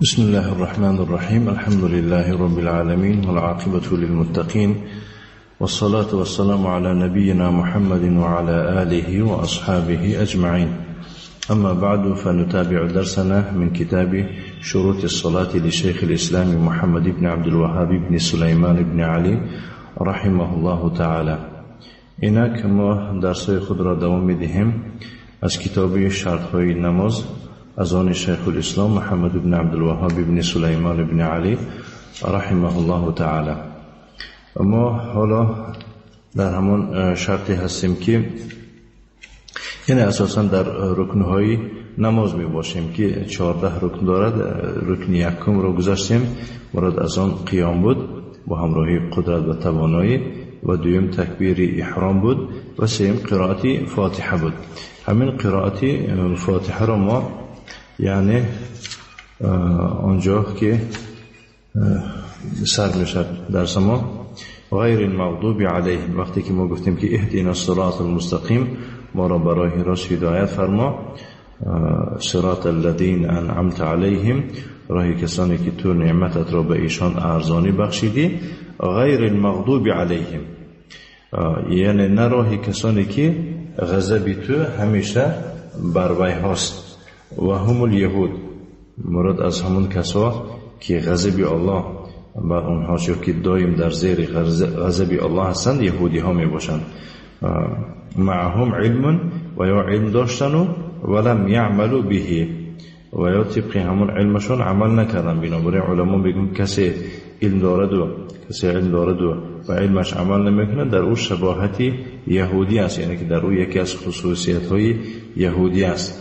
بسم الله الرحمن الرحيم. الحمد لله رب العالمين والعاقبة للمتقين والصلاة والسلام على نبينا محمد وعلى آله وأصحابه أجمعين. أما بعد، فنتابع درسنا من كتاب شروط الصلاة لشيخ الإسلام محمد بن عبد الوهاب بن سليمان بن علي رحمه الله تعالى. اینک ما درسای خود را دوام میدهیم از کتاب شرح‌های نماز از آن شیخ الاسلام محمد بن عبد الوهاب بن سليمان بن علي رحمه الله تعالى. ما حالا در همان شرطی هستیم که یعنی اساسا در رکنهای نماز می باشیم که 14 رکن دارد. رکن یکم رو گذاشتیم، مراد از آن قیام بود با همراهی قدرت و توانایی، و دویم تکبیر احرام بود، و سوم قرائت فاتحه بود. همین قرائت فاتحه رو ما یعنی آنجا که سر میشد درس ما غیر المغضوب علیهم، وقتی که ما گفتیم که اهدنا الصراط المستقیم، ما را به راه راست هدایت فرما، صراط الذین انعمت علیهم، راه کسانی که تو نعمتت را به ایشان ارزانی بخشیدی، غیر المغضوب علیهم یعنی نه راه کسانی که غضب تو همیشه بر وی هست، و هم الیهود، مراد از همون کسا که غضب الله بر اونها شد که دایم در زیر غضب الله هستند، یهودی ها می باشند. معهم علم، و یا علم داشتن ولم یعملوا به، و یا طبق همون علمشون عمل نکردن. بنابراین علما میگن کسی علم دارد و علمش عمل نمیکنه، در او شباهتی یهودی است، یعنی که در او یکی از خصوصیت های یهودی است.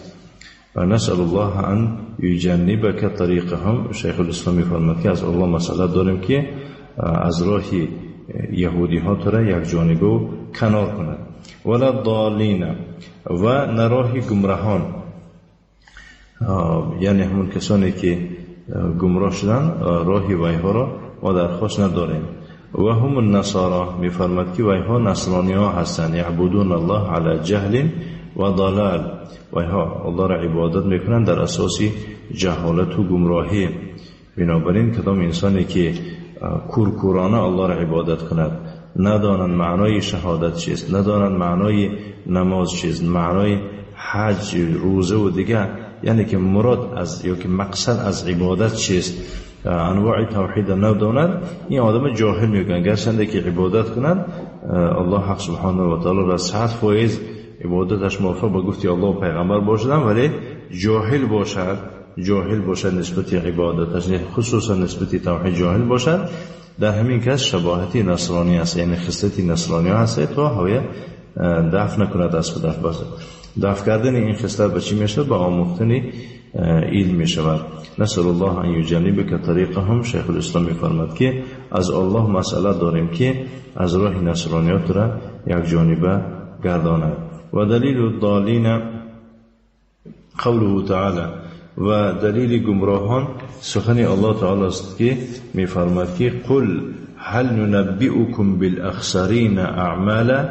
و نسأل الله ان یجنبک طریقهم. شیخ الاسلام میفرماید که از الله مسئله داریم که از راه یهودی ها تو را یک جانبه کنار کند. ولا الضالین، و نراه گمراهان، یعنی همون کسانی که گمراه شدن، راه ویها را ما درخواست نداریم. و هم النصارى، میفرماید که ویها نصرانی ها هستند، یعبدون الله علی جهل و ضلال، ویها الله را عبادت میکنند در اساس جهالت و گمراهی. بنابراین کدام انسانی که کورکورانه الله را عبادت کند، ندانند معنای شهادت چیست، ندانند معنای نماز چیست، معنای حج، روزه و دیگه، یعنی که مراد از یا که مقصد از عبادت چیست، انواع توحید نداند، این آدم جاهل میگن. گرچند که عبادت کند، الله حق سبحانه و تعالی را 100% عبادتش موافق با گفتی الله و پیغمبر باشدن، ولی جاهل باشد نسبت عبادتش، خصوصا نسبت توحید جاهل باشد، در همین کس شباهتی نصرانی است، یعنی خصلتی نصرانی است، تا هویه دفع نکند از خودش. باشه دفع کردن این خصلت به چی میشه؟ به آموختن علم میشود. نسأل الله ان یجنبک طریقهم. شیخ الاسلام میفرماید که از الله مسئله داریم که از راه نصرانیات را یک جانبه گرداند. و دلیل الضالین قوله تعالی، و دلیل گمراهان سخن الله تعالی است که میفرماید که قل هل ننبئكم بالاخسرین اعمالا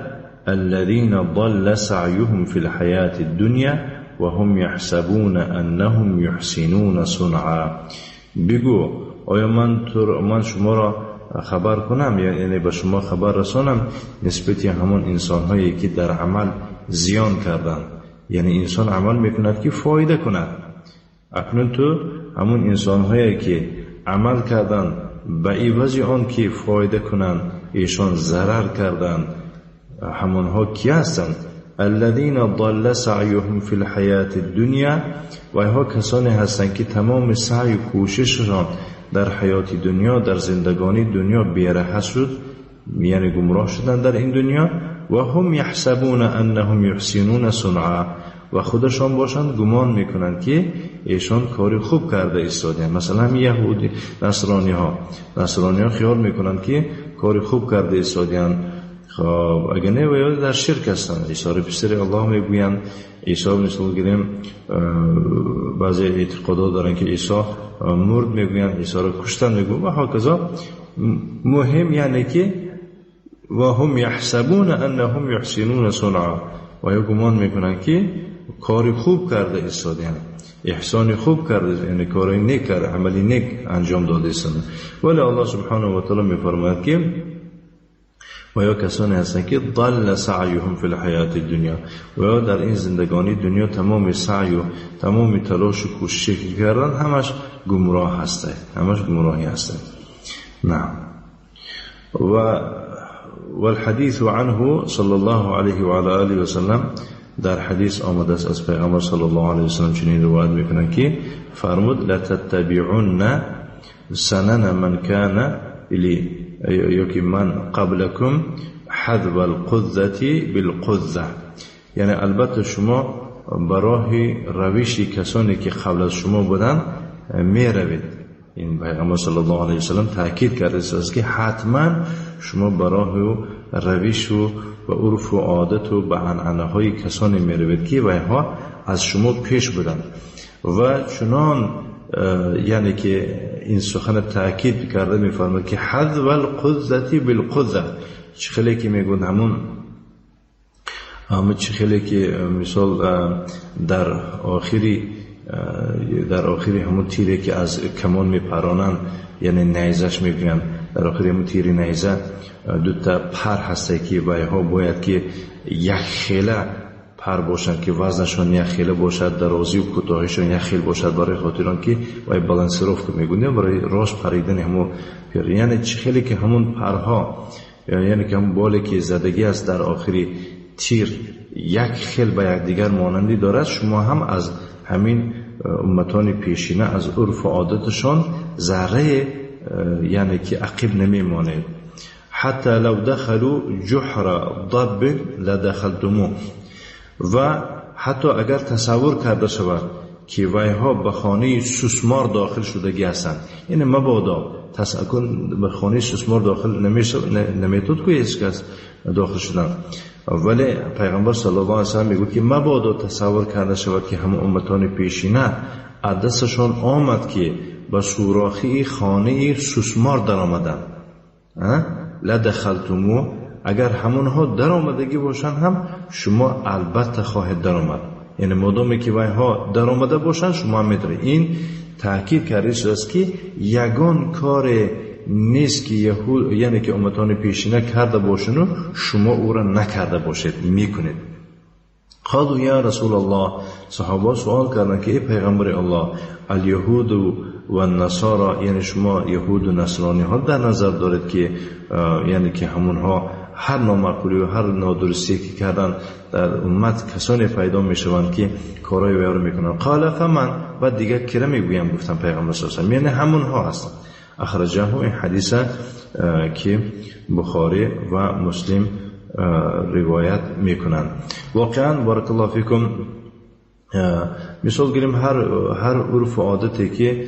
الذين ضل سعيهم في الحياة الدنيا وهم يحسبون انهم يحسنون صنعا. بگو آیا من شما را خبر کنم، یعنی به شما خبر رسانم نسبت همون انسان هایی که در عمل زیان کردن، یعنی انسان عمل میکند که فایده کند. اکنون تو همون انسان هایی که عمل کردن به عوض آن که فایده کنند ایشان ضرر کردن، همون ها کی هستند؟ الذين ضل سعيهم في الحياة الدنيا، و ها کسانی هستند که تمام سعی و کوشششان در حیات دنیا، در زندگانی دنیا بی‌رحم شد، یعنی گمراه شدن در این دنیا. و هم یحسبون انهم یحسنون صنعا، و خودشان باشند گمان میکنند که ایشان کاری خوب کرده ایستادن. مثلا یهودی نصرانی ها خیال میکنند که کاری خوب کرده ایستادن. خب اگر نه و در شرک هستند. عیسی را پسر الله میگویند. عیسی مثل گیریم بعضی اعتقادات دارن که عیسی مرد میگویند، عیسی را کشتن میگویند و هکذا. مهم یعنی که و هم یحسبون انهم یحسنون صنعا، و یا گمان میکنند که کاری خوب کرده ایستادن. احسان خوب کرده، یعنی کارای نیک کرده، عملی نیک انجام داده است. ولی الله سبحانه و تعالی میفرماید که و یا کسانی هستند که ضل سعیهم فی الحیات الدنیا، و یا در این زندگانی دنیا تمام سعی و تمام تلاش و کوشش کردن همش گمراه هسته، همش گمراهی هسته. نعم. والحديث عنه صلى الله عليه وعلى آله وسلم، در حدیث آمده است از پیغمبر صلی الله علیه وسلم چنین روایت میکنن که فرمود لتتبعن سنن من كان یکی من قبلكم حذو القذة بالقذة، یعنی البته شما برای روشی کسانی که قبل از شما بودن میروید. این پیغمبر صلی الله علیه وسلم تاکید کرده است که حتما شما برای روش و عرف و عادت و به عنعنه های کسانی میروید که ویها از شما پیش بودن. و چنان یعنی که این سخن تاکید کرده میفرماید که حذو القذة بالقذة، چخیلی که میگون همون چخیلی که مثال در آخری همون تیری که از کمان میپرانن، یعنی نیزش میگن، در آخری همون تیری نیزه دو تا پر هسته که ویها باید که یک خیله پر باشند که وزنشان یک خیله باشد، درازی و کوتاهیشان یک خیل باشد، برای خاطران که وی بالانسروف که میگونه برای راست پریدن همون پر. یعنی چه خیلی که همون پرها، یعنی که همون بالی که زدگی است در آخری تیر یک خیل به یک دیگر مانندی دارد، شما هم از همین امتان پیشینه از عرف و عادتشان ذره یعنی که عقب نمیماند. حتی لو دخلوا جحر ضب لدخلتموه، و حتی اگر تصور کرده شود که ویها به خانه سوسمار داخل شدگی هستند، یعنی مبادا تصور به خانه سوسمار داخل نمیتود که هیچ کس داخل شدن، ولی پیغمبر صلی الله علیه وسلم میگوید که مبادا تصور کرده شود که همه امتان پیشینه دستشان آمد که به سوراخی خانه سوسمار در آمدن، لدخلتموه، اگر همونها در آمدگی باشن هم شما البته خواهد در آمد. یعنی مادامی که ویها در آمده باشن شما هم میداره. این تاکید کرده شده است که یگان کار نیست که یهود یعنی که امتان پیشینه کرده باشن و شما او را نکرده باشید میکنید. قالوا یا رسول الله، صحابه سوال کردن که ای پیغمبر الله، الیهود و النصارى، یعنی شما یهود و نصرانی ها در نظر دارید که یعنی که همونها هر نامعقولی و هر نادرستی که کردن در امت کسانی پیدا میشوند که کارهای وی را میکنن. قال فمن، بعد دیگه کی را میگویم؟ گفتن پیغمبر صلی الله علیه و آله، یعنی همونها هستند. اخرجه، این حدیث که بخاری و مسلم روایت میکنند. واقعا بارک الله فیکم، مثال گیریم هر عرف و عادتی که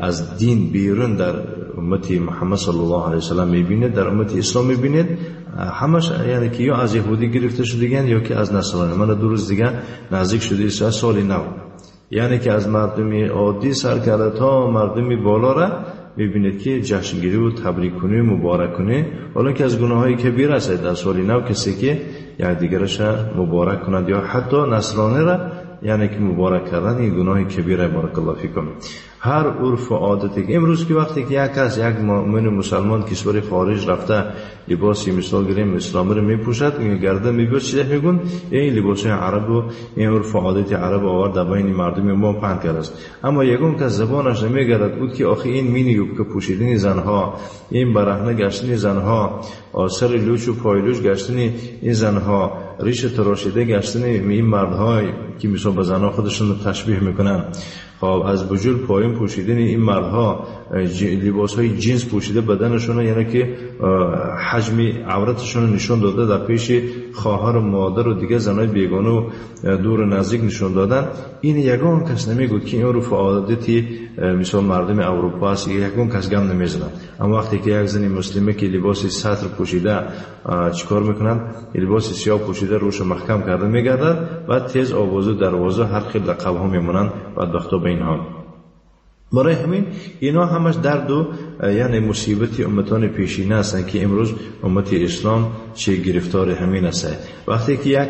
از دین بیرون در امت محمد صلی الله علیه وسلم میبینید، در امت اسلام میبینید، همش یعنی که یا از یهودی گرفته شدگن یا که از نصرانی. من 2 روز دیگه نزدیک شده سال نو، یعنی که از مردمی عادی سر کرده تا مردمی بالا را میبینید که جشنگیری و تبریک کنی و مبارک کنی، حالا که از گناهایی کبیره است در سال نو کسی که یک دیگرش مبارک کند یا حتی نصرانی را یعنی که مبارک کردن این گناه کبیره. بارک الله فیکم. هر عرف و عادتی که امروز که وقتی که یک مؤمن مسلمان کشور خارج رفته لباسی مثال گیریم اسلامی رو میپوشد، گردن میپوشد، چه میگن این لباس عرب و این عرف و عادت عرب آورد بین مردم ما پهن کرده است. اما یگون که زبانش نمیگرد بود که آخه این مینی که پوشیدن زنها، این برهنه گشتن زنها، آثار لوچ و پایلوچ گشتن این زنها، ریش تراشیده گشتن این مردها که مثلا به زنها خودشون رو تشبیه میکنن، خب از بجول پایین پوشیدن این مردها لباس های جنس پوشیده بدنشون، یعنی که حجم عورتشون نشون داده در پیش خواهر و مادر و دیگه زنای بیگانه و دور و نزدیک نشون دادن. این یگان کس نمیگه که این عرف و عادتی مثلا مردم اروپا است، یگان کس گم نمیزنن. اما وقتی که یک زن مسلمه که لباس سطر پوشیده چیکار میکنن؟ لباس سیاه پوشیده روش محکم کرده میگردن و تیز آوازه دروازه هر خیلی لقب ها میمونن بدبختا به اینها. برای همین اینا همش درد و یعنی مصیبت امتان پیشینه هستند که امروز امت اسلام چه گرفتار همین است. وقتی که یک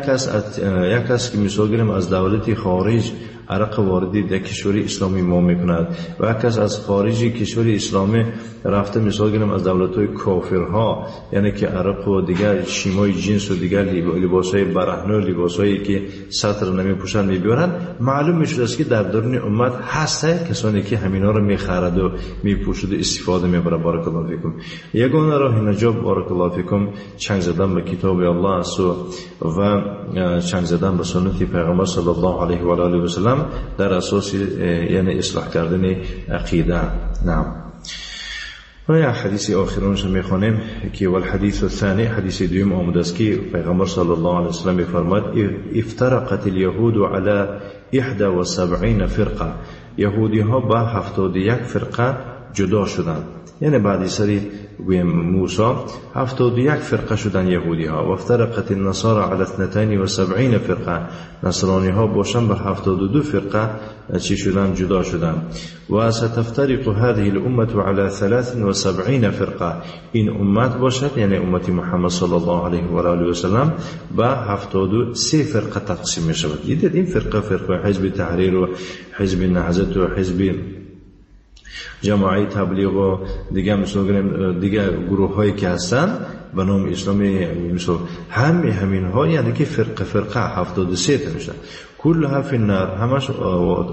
کس که مثال گیریم از دولت خارج عرق واردی در کشور اسلامی ما میکند و کس از خارج کشور اسلامی رفته مثال گیرم از دولت‌های کافرها، یعنی که عرق و دیگر شیمای جنس و دیگر لباسهای برهنه، لباسهایی که سطر نمیپوشن میبرن، معلوم میشد است که در درون امت هست کسانی که همینا رو میخرد و میپوشد و استفاده میبره. بارک الله فیکم. یگانه راه نجات بارک الله فیکم چنگ زدن به کتاب الله است و چنگ زدن به سنت پیغمبر صلی الله علیه و آله و سلم در اساس یعنی اصلاح کردن عقیده. نعم. و یا حدیث آخرونش میخوانیم که والحدیث الثانی، حدیث دوم آمده است که پیغمبر صلی الله علیه و سلم میفرماید افترقت اليهود على 71 فرقه، یهودی ها به 71 فرقه جدا شدند. یعنی بعد سری موسی 71 فرقه شدن یهودی ها. و افترقت النصارى على 72 فرقه، نصرانی ها باشن به 72 فرقه چی شدن؟ جدا شدن. و ستفترق هذه الامه على 73 فرقه، این امت باشد یعنی امت محمد صلی الله علیه و آله و سلم به 73 فرقه تقسیم می شود. دیدید این فرقه حزب تحریر و حزب نهضت و حزب جماعی تبلیغ و دیگه گروه هایی که هستن به نام اسلامی، مثل همین ها، یعنی که فرقه 73 تا میشن. کلها فی النار، همش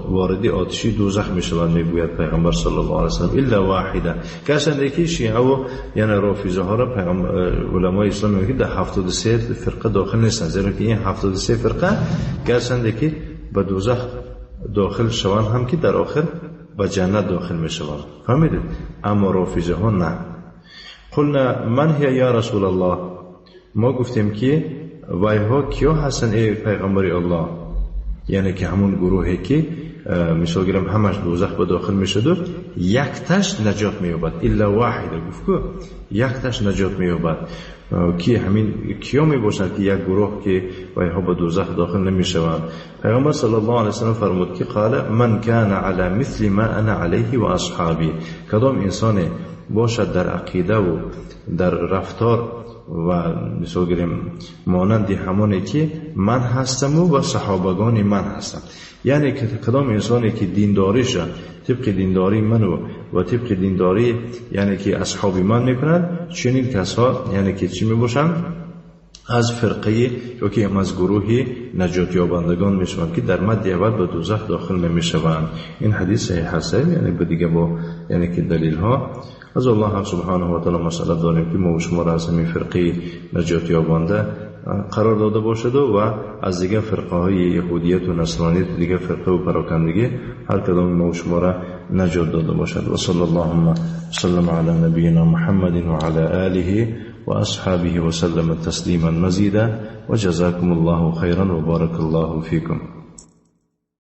وارد آتش دوزخ میشوند میگوید پیغمبر صلی الله علیه و سلم، الا واحده، کسانی که شیعه و یعنی رافضه ها را علمای اسلام میگن در 73 فرقه داخل نیستن، زیرا که این 73 فرقه کسانی که به دوزخ داخل شوند هم که در آخر به جنت داخل می شوند. فهمیدید؟ اما رافضه ها نه. قلنا من هی یا رسول الله، ما گفتیم که وای ها کیا هستن ای پیغمبر الله؟ یعنی که همون گروهی که مثال گیرم همش دوزخ به داخل می شد، یک تاش نجات می یابد. الا واحده، گفت که یک تاش نجات می یابد. کی همین کیا می باشند که یک گروه که وای ها به دوزخ داخل نمی شوند؟ پیغمبر صلی الله علیه و سلم فرمود که قال من کان علی مثل ما انا علیه و اصحابی، کدام انسان باشد در عقیده و در رفتار و مثال گیریم مانند همانی که من هستم و صحابگان من هستم، یعنی که کدام انسانی که دینداریش طبق دینداری من و طبق دینداری یعنی که اصحابی من میکنند، چنین کسا یعنی که چی میباشن؟ از فرقه یا که از گروه نجات یابندگان میشوند که در مد اول به دوزخ داخل نمیشوند. این حدیث حسن یعنی به دیگه با یعنی که دلیل ها از الله سبحانه و تعالی مسئله داریم که ما و شما را از همین فرقه نجات یابنده قرار داده باشد و از دیگه فرقه های یهودیت و نصرانیت دیگه فرقه و پراکندگی هر کدام ما و شما را نجات داده باشد. و صلی الله وسلم علی نبینا محمد و علی آله و اصحابه وسلم تسلیما مزیدا و جزاکم الله خیرا و بارک الله فیکم.